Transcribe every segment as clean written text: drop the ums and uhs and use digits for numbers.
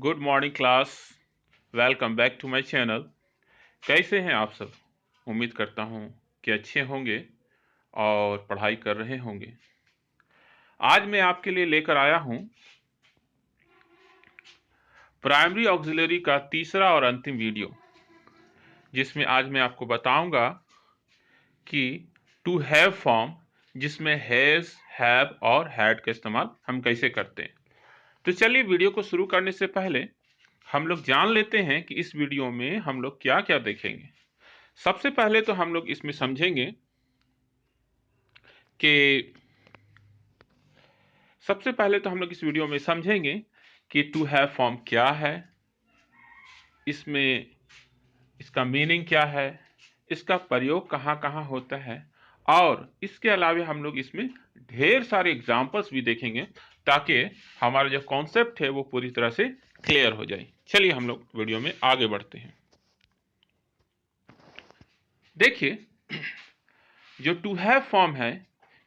Good morning class. Welcome back to my channel. कैसे हैं आप सब? उम्मीद करता हूं कि अच्छे होंगे और पढ़ाई कर रहे होंगे। आज मैं आपके लिए लेकर आया हूं प्राइमरी ऑक्सिलरी का तीसरा और अंतिम वीडियो, जिसमें आज मैं आपको बताऊंगा कि टू हैव फॉर्म, जिसमें हैज, हैव और हैड का इस्तेमाल हम कैसे करते हैं। तो चलिए, वीडियो को शुरू करने से पहले हम लोग जान लेते हैं कि इस वीडियो में हम लोग क्या क्या देखेंगे। सबसे पहले तो हम लोग इसमें समझेंगे कि सबसे पहले तो हम लोग इस वीडियो में समझेंगे कि टू हैव फॉर्म क्या है, इसमें इसका मीनिंग क्या है, इसका प्रयोग कहाँ कहाँ होता है, और इसके अलावा हम लोग इसमें ढेर सारे एग्जाम्पल्स भी देखेंगे ताकि हमारा जो कॉन्सेप्ट है वो पूरी तरह से क्लियर हो जाए। चलिए हम लोग वीडियो में आगे बढ़ते हैं। देखिए, जो टू हैव फॉर्म है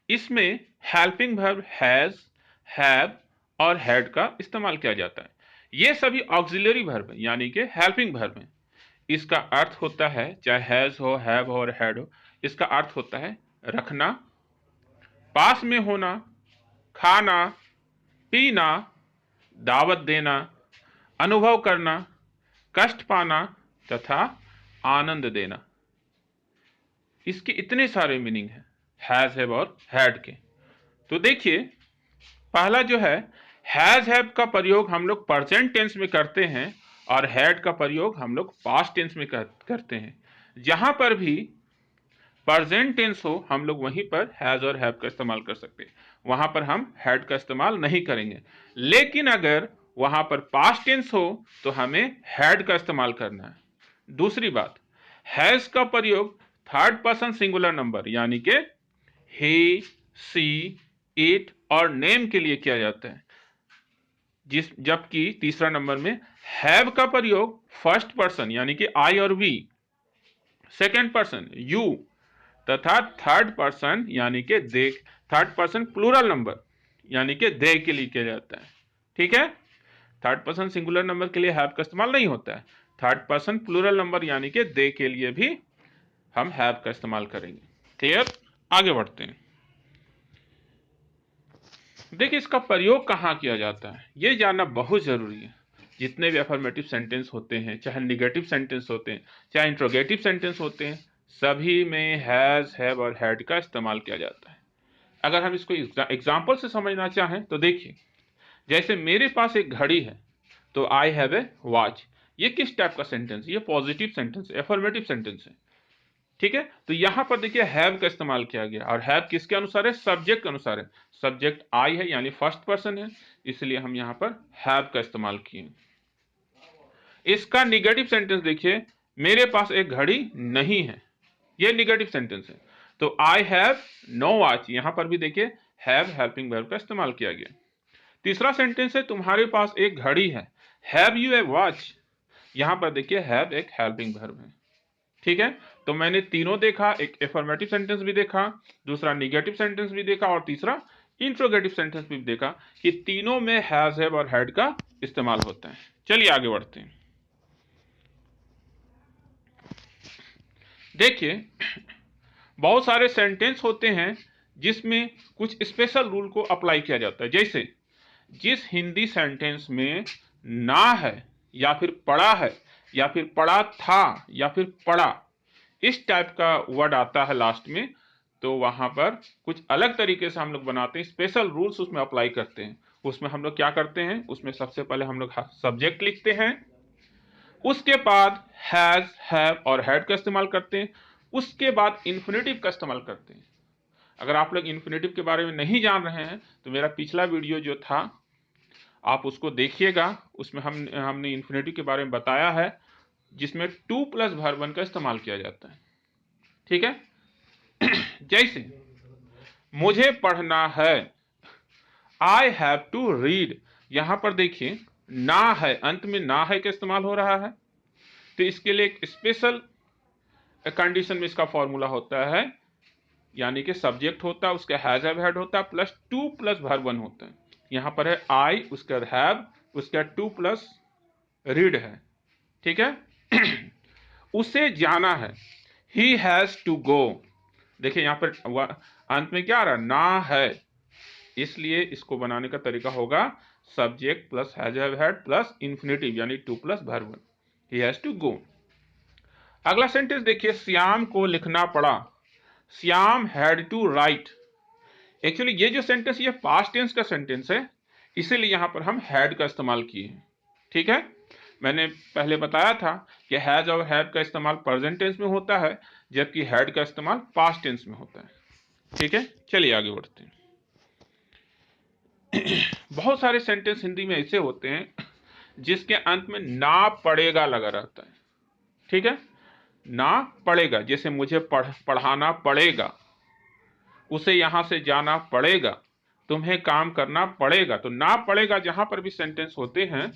इसमें हेल्पिंग वर्ब हैज, हैव और हैड का इस्तेमाल किया जाता है। ये सभी ऑक्सिलरी वर्ब है, यानी कि हेल्पिंग वर्ब है। इसका अर्थ होता है, चाहे हैज हो, हैव हो और हैड हो, इसका अर्थ होता है रखना, पास में होना, खाना, पीना, दावत देना, अनुभव करना, कष्ट पाना तथा आनंद देना। इसके इतने सारे मीनिंग हैं हैज, हैव और हैड के। तो देखिए, पहला जो है हैज, हैव का प्रयोग हम लोग प्रेजेंट टेंस में करते हैं और हैड का प्रयोग हम लोग पास्ट टेंस में करते हैं। जहां पर भी प्रेजेंट टेंस हो हम लोग वहीं पर हैज और हैव का इस्तेमाल कर सकते हैं, वहां पर हम हैड का इस्तेमाल नहीं करेंगे। लेकिन अगर वहां पर पास्ट टेंस हो तो हमें हैड का इस्तेमाल करना है। दूसरी बात, हैज का प्रयोग थर्ड पर्सन सिंगुलर नंबर यानी कि ही, सी, इट और नेम के लिए किया जाता है, जबकि तीसरा नंबर में हैव का प्रयोग फर्स्ट पर्सन यानी कि आई और वी, सेकेंड पर्सन यू तथा थर्ड पर्सन यानी कि दे, थर्ड पर्सन प्लूरल नंबर यानी कि दे के लिए किया जाता है। ठीक है, थर्ड पर्सन सिंगुलर नंबर के लिए हैव का इस्तेमाल नहीं होता है। थर्ड पर्सन प्लूरल नंबर यानी कि दे के लिए भी हम हैव का इस्तेमाल करेंगे। क्लियर? आगे बढ़ते हैं। देखिए, इसका प्रयोग कहाँ किया जाता है ये जानना बहुत जरूरी है। जितने भी अफर्मेटिव सेंटेंस होते हैं, चाहे निगेटिव सेंटेंस होते हैं, चाहे इंट्रोगेटिव सेंटेंस होते हैं, सभी में हैज, हैव और हैड का इस्तेमाल किया जाता है। अगर हम इसको एग्जाम्पल से समझना चाहें तो देखिए, जैसे मेरे पास एक घड़ी है तो आई हैव ए वॉच। ये किस टाइप का सेंटेंस? ये पॉजिटिव सेंटेंस है, अफर्मेटिव सेंटेंस है। ठीक है, तो यहां पर देखिए हैव का इस्तेमाल किया गया, और हैव किसके अनुसार है? सब्जेक्ट के अनुसार है। सब्जेक्ट आई है यानी फर्स्ट पर्सन है, इसलिए हम यहां पर हैव का इस्तेमाल किए। इसका निगेटिव सेंटेंस देखिए, मेरे पास एक घड़ी नहीं है, यह निगेटिव सेंटेंस है। तो आई हैव नो वॉच, यहां पर भी देखिए हैव हेल्पिंग वर्ब का इस्तेमाल किया गया। तीसरा सेंटेंस है, तुम्हारे पास एक घड़ी है, हैव यू ए वॉच, यहां पर देखिए हैव एक हेल्पिंग वर्ब है। ठीक है, तो मैंने तीनों देखा, एक एफर्मेटिव सेंटेंस भी देखा, दूसरा निगेटिव सेंटेंस भी देखा और तीसरा इंट्रोगेटिव सेंटेंस भी देखा कि तीनों में हैज, हैव और हैड का इस्तेमाल होता है। चलिए आगे बढ़ते हैं। देखिए, बहुत सारे सेंटेंस होते हैं जिसमें कुछ स्पेशल रूल को अप्लाई किया जाता है। जैसे जिस हिंदी सेंटेंस में ना है या फिर पड़ा है या फिर पड़ा था या फिर पड़ा, इस टाइप का वर्ड आता है लास्ट में, तो वहां पर कुछ अलग तरीके से हम लोग बनाते हैं, स्पेशल रूल्स उसमें अप्लाई करते हैं। उसमें हम लोग क्या करते हैं, उसमें सबसे पहले हम लोग सब्जेक्ट लिखते हैं, उसके बाद हैज, हैव और हैड का इस्तेमाल करते हैं, उसके बाद इन्फिनेटिव का इस्तेमाल करते हैं। अगर आप लोग इन्फिनेटिव के बारे में नहीं जान रहे हैं तो मेरा पिछला वीडियो जो था आप उसको देखिएगा, उसमें हमने इन्फिनेटिव के बारे में बताया है, जिसमें टू प्लस वर्ब वन का इस्तेमाल किया जाता है। ठीक है, जैसे मुझे पढ़ना है, आई हैव टू रीड, यहां पर देखिए ना है, अंत में ना है का इस्तेमाल हो रहा है, तो इसके लिए एक स्पेशल कंडीशन में इसका फॉर्मूला होता है, यानी कि सब्जेक्ट होता है, उसका हैज, हैव, हैड होता है, plus two plus verb one होता है। यहां पर है आई, उसका हैव, उसका टू प्लस रीड है, ठीक है। उसे जाना है, ही हैज टू गो। देखिए यहां पर अंत में क्या आ रहा है, ना है, इसलिए इसको बनाने का तरीका होगा subject plus has have had plus infinitive यानी to plus verb one, he has to go. अगला सेंटेंस देखिए, श्याम को लिखना पड़ा, Shyam had to write. Actually ये जो सेंटेंस ये पास्ट टेंस का सेंटेंस है, इसीलिए यहां पर हम हैड का इस्तेमाल किए हैं, ठीक है। मैंने पहले बताया था कि हैज और हैव का इस्तेमाल प्रेजेंट टेंस में होता है, जबकि हैड का इस्तेमाल पास्ट टेंस में होता है, ठीक है। चलिए आगे बढ़ते हैं। बहुत सारे सेंटेंस हिंदी में ऐसे होते हैं जिसके अंत में ना पड़ेगा लगा रहता है, ठीक है। ना पड़ेगा, जैसे मुझे पढ़ाना पड़ेगा, उसे यहां से जाना पड़ेगा, तुम्हें काम करना पड़ेगा। तो ना पड़ेगा जहां पर भी सेंटेंस होते हैं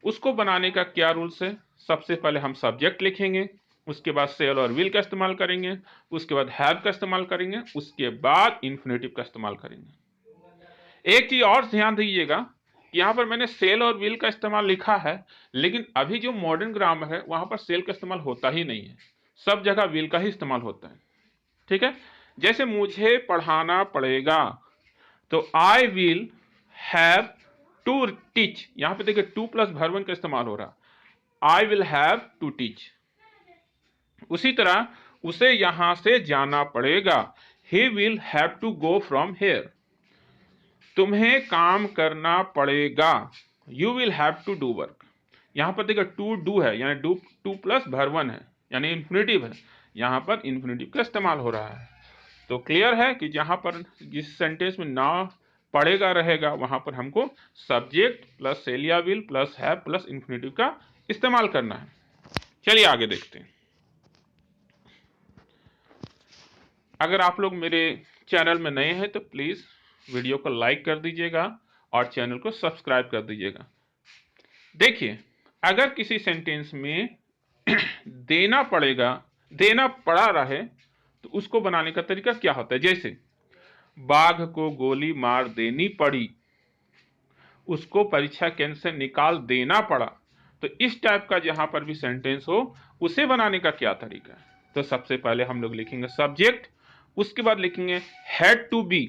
उसको बनाने का क्या रूल्स है, सबसे पहले हम सब्जेक्ट लिखेंगे, उसके बाद सेल और विल का इस्तेमाल करेंगे, उसके बाद हैव का इस्तेमाल करेंगे, उसके बाद इंफिनिटिव का इस्तेमाल करेंगे। एक चीज और ध्यान दीजिएगा, यहां पर मैंने सेल और विल का इस्तेमाल लिखा है, लेकिन अभी जो मॉडर्न ग्रामर है वहां पर सेल का इस्तेमाल होता ही नहीं है, सब जगह विल का ही इस्तेमाल होता है, ठीक है। जैसे मुझे पढ़ाना पड़ेगा, तो I will have to teach, यहां पे देखिए टू प्लस वर्ब वन का इस्तेमाल हो रहा, I will have to teach. उसी तरह उसे यहां से जाना पड़ेगा, he will have to go from here. तुम्हें काम करना पड़ेगा, you will have to do work. यहां पर देखिए टू डू है यानी do to plus verb one है यानी इंफिनिटिव है, यहां पर इंफिनिटिव का इस्तेमाल हो रहा है। तो क्लियर है कि जहां पर जिस सेंटेंस में ना पड़ेगा रहेगा वहां पर हमको सब्जेक्ट प्लस सेल या will plus have plus infinitive का इस्तेमाल करना है। चलिए आगे देखते हैं। अगर आप लोग मेरे चैनल में नए हैं तो प्लीज वीडियो को लाइक कर दीजिएगा और चैनल को सब्सक्राइब कर दीजिएगा। देखिए अगर किसी सेंटेंस में देना पड़ेगा, देना पड़ा रहे, तो उसको बनाने का तरीका क्या होता है। जैसे बाघ को गोली मार देनी पड़ी, उसको परीक्षा केंद्र से निकाल देना पड़ा। तो इस टाइप का जहां पर भी सेंटेंस हो उसे बनाने का क्या तरीका है। तो सबसे पहले हम लोग लिखेंगे सब्जेक्ट, उसके बाद लिखेंगे हैड टू बी,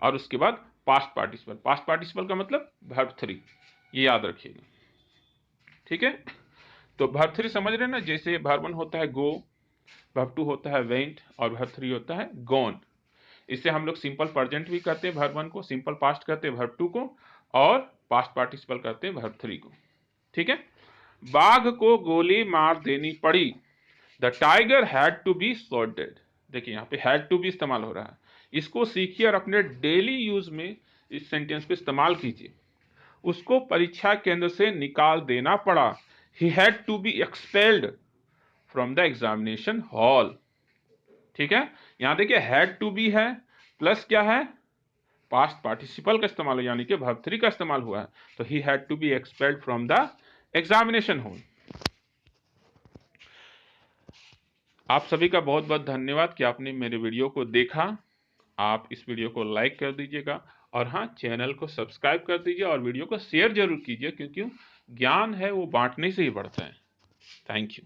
और उसके बाद पास्ट पार्टिसिपल। पास्ट पार्टिसिपल का मतलब वर्ब थ्री, ये याद रखिएगा, ठीक है। तो वर्ब थ्री समझ रहे हैं ना, जैसे वर्ब वन होता है गो, वर्ब टू होता है वेंट और वर्ब थ्री होता है गॉन। इससे हम लोग सिंपल प्रेजेंट भी करते हैं वर्ब वन को, सिंपल पास्ट करते हैं वर्ब टू को, और पास्ट पार्टिसिपल करते हैं वर्ब थ्री को, ठीक है। बाघ को गोली मार देनी पड़ी, the tiger had to be shot dead. देखिए यहाँ पे हैड टू बी इस्तेमाल हो रहा है, इसको सीखिए और अपने डेली यूज में इस सेंटेंस को इस्तेमाल कीजिए। उसको परीक्षा केंद्र से निकाल देना पड़ा, he had to be expelled from the examination hall, ठीक है। यहां देखिए हैड टू बी है प्लस क्या है, पास्ट पार्टिसिपल का इस्तेमाल है यानी कि वर्ब थ्री का इस्तेमाल हुआ है। तो he had to be expelled from the examination hall. आप सभी का बहुत बहुत धन्यवाद कि आपने मेरे वीडियो को देखा। आप इस वीडियो को लाइक कर दीजिएगा और हाँ चैनल को सब्सक्राइब कर दीजिए और वीडियो को शेयर जरूर कीजिए, क्योंकि ज्ञान है वो बांटने से ही बढ़ता है। Thank you.